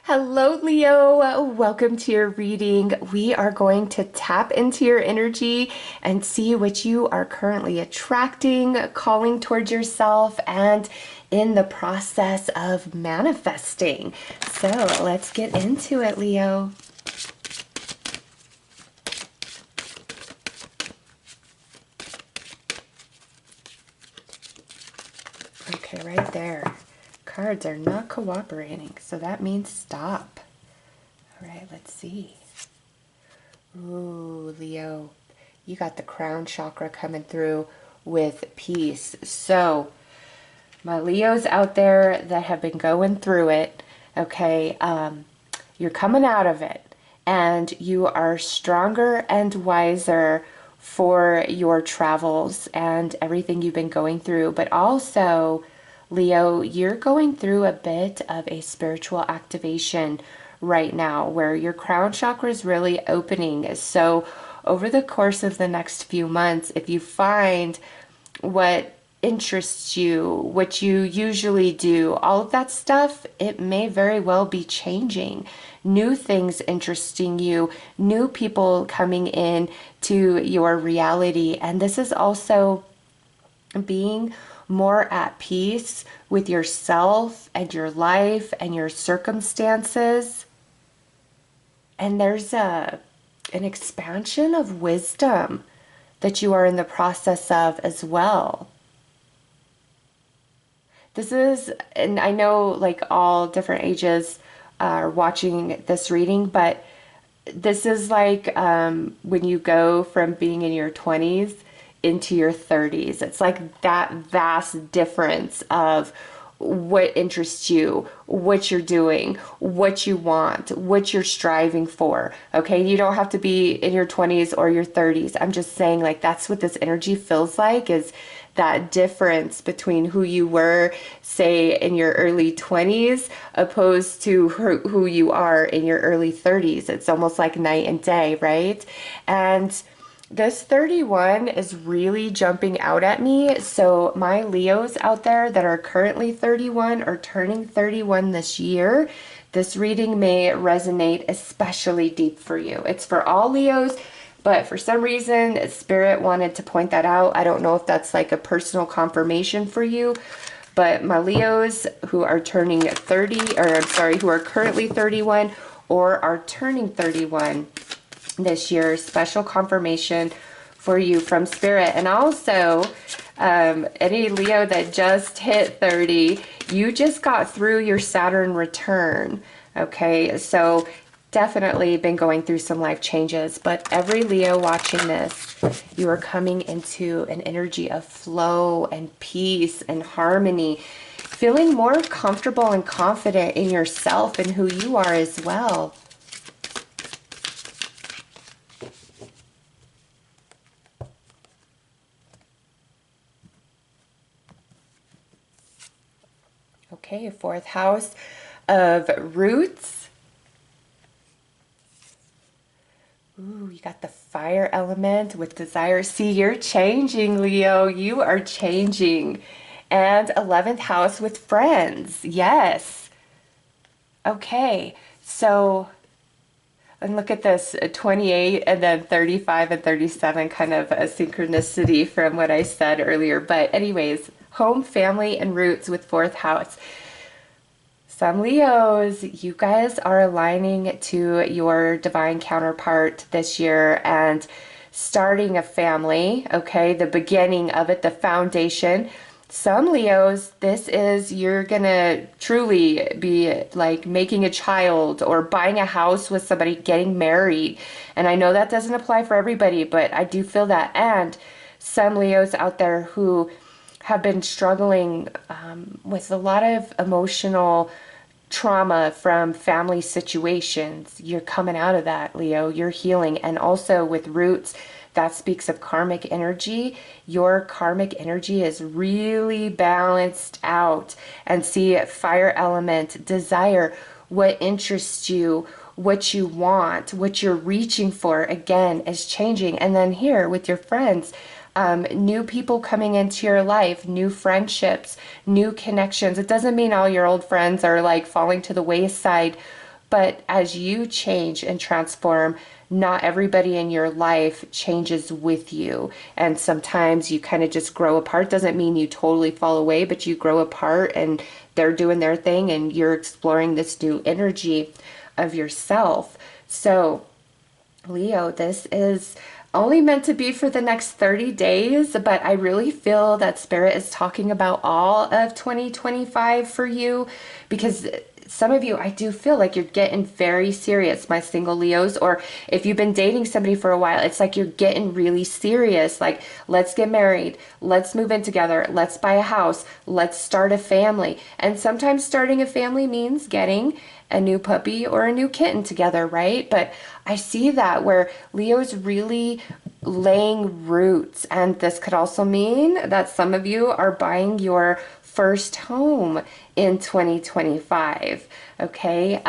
Hello, Leo. Welcome to your reading. We are going to tap into your energy and see what you are currently attracting, calling towards yourself, and in the process of manifesting. So let's get into it, Leo. Okay, right there. Cards are not cooperating, so that means stop. All right, let's see. Ooh, Leo, you got the crown chakra coming through with peace. So, my Leos out there that have been going through it, okay, you're coming out of it and you are stronger and wiser for your travels and everything you've been going through. But also, Leo, you're going through a bit of a spiritual activation right now where your crown chakra is really opening. So, over the course of the next few months, if you find what interests you, what you usually do, all of that stuff, it may very well be changing. New things interesting you, new people coming in to your reality. And this is also being more at peace with yourself and your life and your circumstances. And there's an expansion of wisdom that you are in the process of as well. This is, and I know like all different ages are watching this reading, but this is like when you go from being in your 20s into your 30s. It's like that vast difference of what interests you, what you're doing, what you want, what you're striving for. Okay, you don't have to be in your 20s or your 30s. I'm just saying, like, that's what this energy feels like, is that difference between who you were, say, in your early 20s opposed to who you are in your early 30s. It's almost like night and day, right? And this 31 is really jumping out at me. So my Leos out there that are currently 31 or turning 31 this year, this reading may resonate especially deep for you. It's for all Leos, but for some reason, Spirit wanted to point that out. I don't know if that's like a personal confirmation for you, but my Leos who are turning 30, or I'm sorry, who are currently 31 or are turning 31 this year, special confirmation for you from Spirit. And also, any Leo that just hit 30, you just got through your Saturn return. Okay, so definitely been going through some life changes, but every Leo watching this, you are coming into an energy of flow and peace and harmony, feeling more comfortable and confident in yourself and who you are as well. Okay, fourth house of roots. Ooh, you got the fire element with desire. See, you're changing, Leo. You are changing. And 11th house with friends. Yes. Okay, so, and look at this, 28 and then 35 and 37, kind of a synchronicity from what I said earlier. But anyways, home, family, and roots with fourth house. Some Leos, you guys are aligning to your divine counterpart this year and starting a family, okay? The beginning of it, the foundation. Some Leos, this is, you're gonna truly be like making a child or buying a house with somebody, getting married. And I know that doesn't apply for everybody, but I do feel that. And some Leos out there who have been struggling with a lot of emotional trauma from family situations. You're coming out of that, Leo. You're healing. And also with roots, that speaks of karmic energy. Your karmic energy is really balanced out. And see, fire element, desire, what interests you, what you want, what you're reaching for, again, is changing. And then here with your friends, new people coming into your life, new friendships, new connections. It doesn't mean all your old friends are like falling to the wayside, But as you change and transform, not everybody in your life changes with you. And sometimes you kind of just grow apart. Doesn't mean you totally fall away, but you grow apart and they're doing their thing and you're exploring this new energy of yourself. So, Leo, this is only meant to be for the next 30 days, but I really feel that Spirit is talking about all of 2025 for you, because some of you, I do feel like you're getting very serious, my single Leos, or if you've been dating somebody for a while, it's like you're getting really serious. Like, let's get married, let's move in together, let's buy a house, let's start a family. And sometimes starting a family means getting a new puppy or a new kitten together, right? But I see that where Leo's really laying roots. And this could also mean that some of you are buying your first home in 2025. Okay.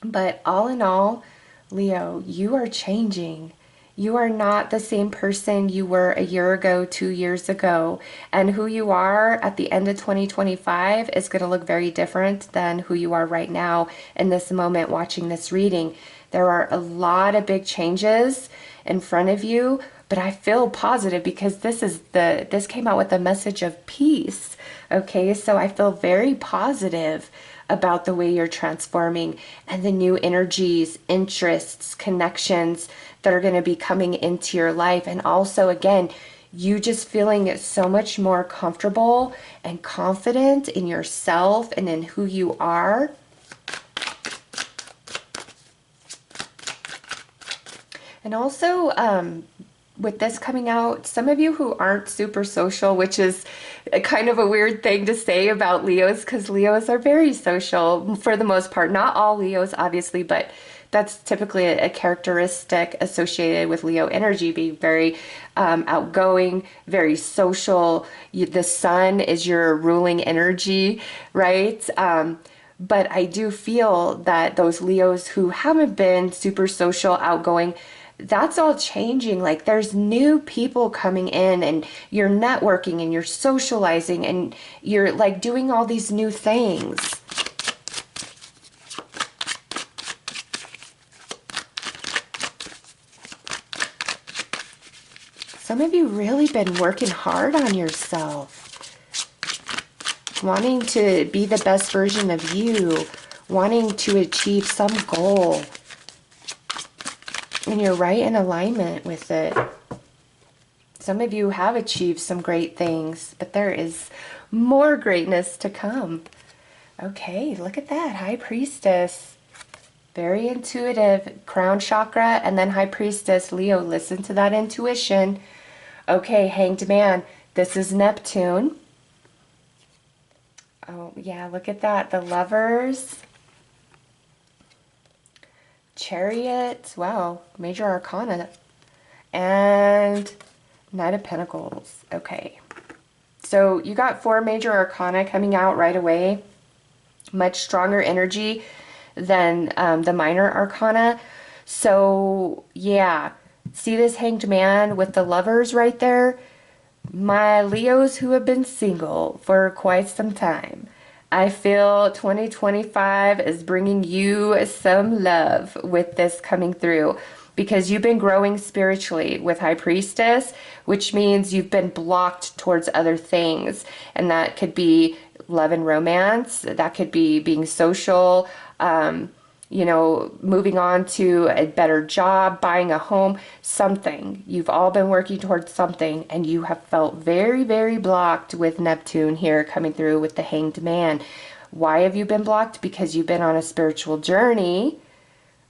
But all in all, Leo, you are changing. You are not the same person you were a year ago, 2 years ago. And who you are at the end of 2025 is going to look very different than who you are right now in this moment watching this reading. There are a lot of big changes in front of you, but I feel positive because this came out with a message of peace. Okay, so I feel very positive about the way you're transforming and the new energies, interests, connections that are going to be coming into your life. And also, again, you just feeling so much more comfortable and confident in yourself and in who you are. And also, with this coming out, some of you who aren't super social, which is kind of a weird thing to say about Leos, because Leos are very social for the most part. Not all Leos, obviously, but that's typically a characteristic associated with Leo energy, being very outgoing, very social. The sun is your ruling energy, right? But I do feel that those Leos who haven't been super social, outgoing, that's all changing. Like, there's new people coming in and you're networking and you're socializing and you're like doing all these new things. Some of you really been working hard on yourself, wanting to be the best version of you, wanting to achieve some goal. And you're right in alignment with it. Some of you have achieved some great things, but there is more greatness to come. Okay, look at that. High Priestess. Very intuitive. Crown chakra and then High Priestess. Leo, listen to that intuition. Okay, Hanged Man. This is Neptune. Oh, yeah, look at that. The Lovers. Chariot, wow, Major Arcana, and Knight of Pentacles. Okay, so you got 4 Major Arcana coming out right away. Much stronger energy than the Minor Arcana. So yeah, see this Hanged Man with the Lovers right there? My Leos who have been single for quite some time. I feel 2025 is bringing you some love with this coming through, because you've been growing spiritually with High Priestess, which means you've been blocked towards other things. And that could be love and romance. That could be being social, you know, moving on to a better job, buying a home, something. You've all been working towards something, and you have felt very, very blocked with Neptune here coming through with the Hanged Man. Why have you been blocked? Because you've been on a spiritual journey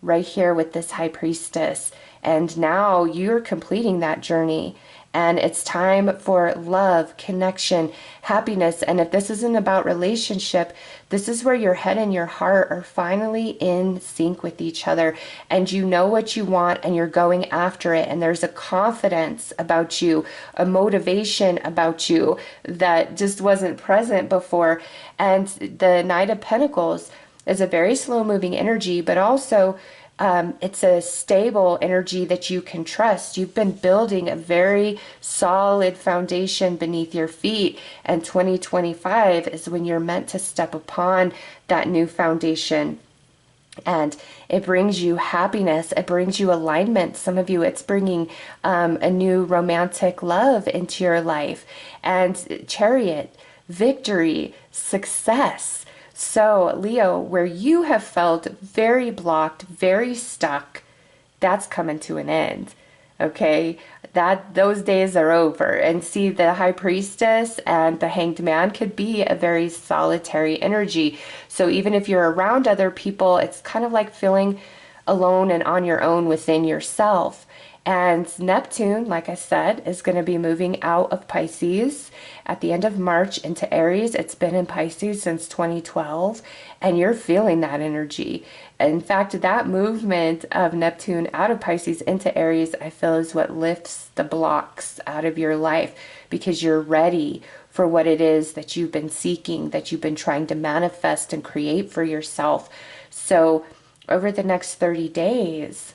right here with this High Priestess. And now you're completing that journey. And it's time for love, connection, happiness. And if this isn't about relationship, this is where your head and your heart are finally in sync with each other. And you know what you want and you're going after it. And there's a confidence about you, a motivation about you that just wasn't present before. And the Knight of Pentacles is a very slow moving energy, but also it's a stable energy that you can trust. You've been building a very solid foundation beneath your feet, and 2025 is when you're meant to step upon that new foundation. And it brings you happiness. It brings you alignment. Some of you, it's bringing a new romantic love into your life. And chariot, victory, success. So, Leo, where you have felt very blocked, very stuck, that's coming to an end. Okay, that those days are over. And see, the high priestess and the hanged man could be a very solitary energy. So even if you're around other people, it's kind of like feeling alone and on your own within yourself. And Neptune, like I said, is going to be moving out of Pisces at the end of March into Aries. It's been in Pisces since 2012, and you're feeling that energy. In fact, that movement of Neptune out of Pisces into Aries, I feel, is what lifts the blocks out of your life, because you're ready for what it is that you've been seeking, that you've been trying to manifest and create for yourself. So over the next 30 days,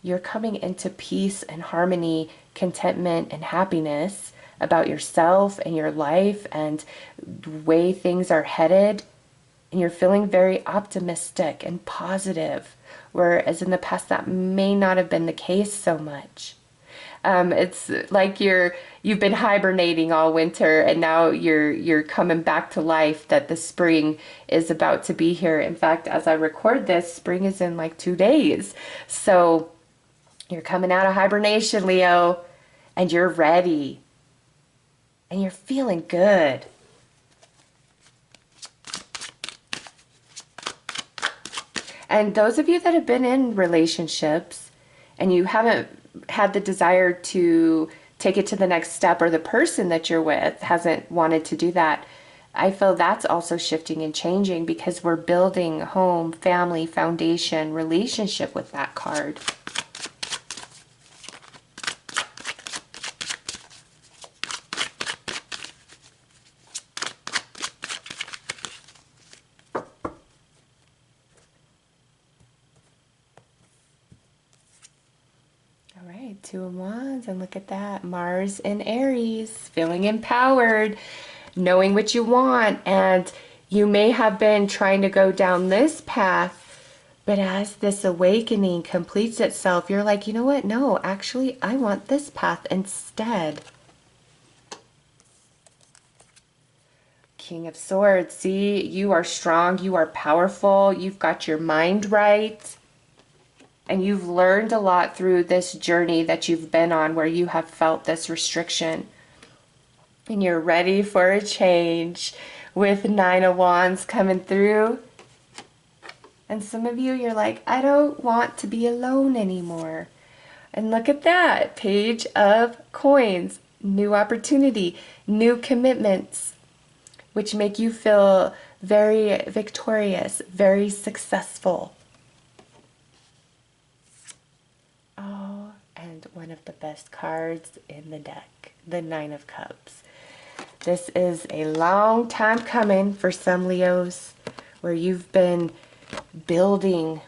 you're coming into peace and harmony, contentment and happiness about yourself and your life and the way things are headed. And you're feeling very optimistic and positive, whereas in the past that may not have been the case so much. It's like you've been hibernating all winter, and now you're coming back to life, that the spring is about to be here. In fact, as I record this, spring is in like 2 days. So you're coming out of hibernation, Leo, and you're ready. And you're feeling good. And those of you that have been in relationships and you haven't had the desire to take it to the next step, or the person that you're with hasn't wanted to do that, I feel that's also shifting and changing, because we're building home, family, foundation, relationship with that card. Two of Wands, and look at that, Mars in Aries, feeling empowered, knowing what you want. And you may have been trying to go down this path, but as this awakening completes itself, you're like, you know what, no, actually I want this path instead. King of Swords, see, you are strong, you are powerful, you've got your mind right. And you've learned a lot through this journey that you've been on, where you have felt this restriction. And you're ready for a change with Nine of Wands coming through. And some of you, you're like, I don't want to be alone anymore. And look at that, Page of Coins, new opportunity, new commitments, which make you feel very victorious, very successful. Oh, and one of the best cards in the deck, the Nine of Cups. This is a long time coming for some Leos, where you've been building,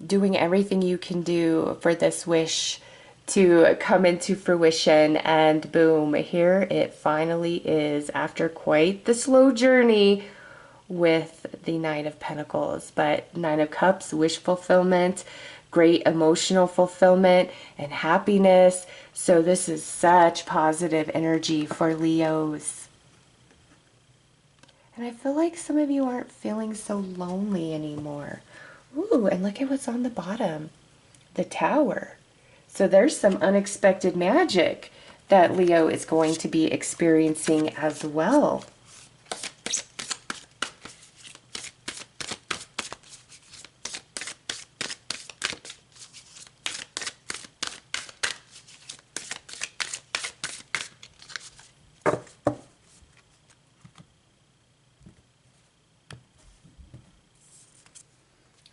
doing everything you can do for this wish to come into fruition, and boom, here it finally is, after quite the slow journey with the Nine of Pentacles. But Nine of Cups, wish fulfillment, great emotional fulfillment and happiness. So this is such positive energy for Leos. And I feel like some of you aren't feeling so lonely anymore. Ooh, and look at what's on the bottom, the Tower. So there's some unexpected magic that Leo is going to be experiencing as well.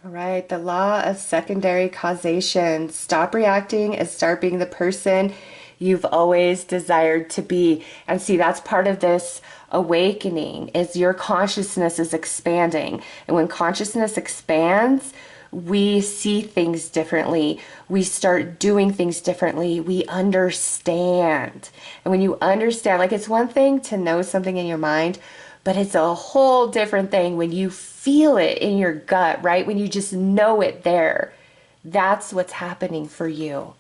All right, the law of secondary causation. Stop reacting and start being the person you've always desired to be. And see, that's part of this awakening, is your consciousness is expanding. And when consciousness expands, we see things differently. We start doing things differently. We understand. And when you understand, like, it's one thing to know something in your mind, But it's a whole different thing when you feel it in your gut, right? When you just know it there. That's what's happening for you.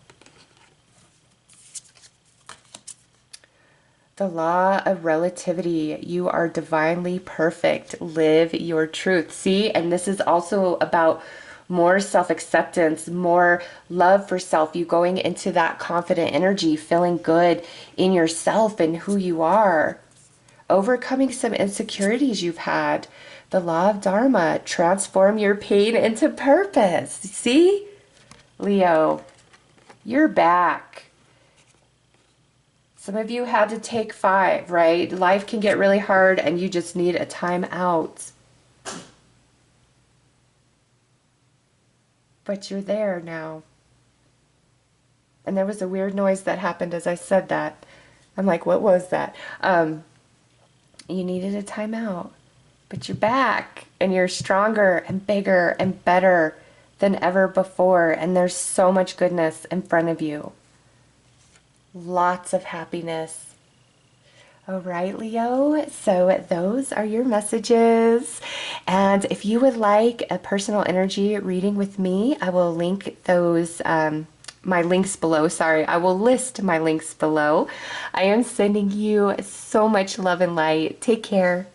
The law of relativity. You are divinely perfect. Live your truth. See, and this is also about more self-acceptance, more love for self. You going into that confident energy, feeling good in yourself and who you are. Overcoming some insecurities you've had. The law of Dharma. Transform your pain into purpose. See, Leo, you're back. Some of you had to take 5, right? Life can get really hard and you just need a time out. But you're there now. And there was a weird noise that happened as I said that. I'm like, what was that? You needed a time out. But you're back and you're stronger and bigger and better than ever before. And there's so much goodness in front of you. Lots of happiness. All right, Leo, so those are your messages. And if you would like a personal energy reading with me, I will link those, my links below. Sorry, I will list my links below. I am sending you so much love and light. Take care.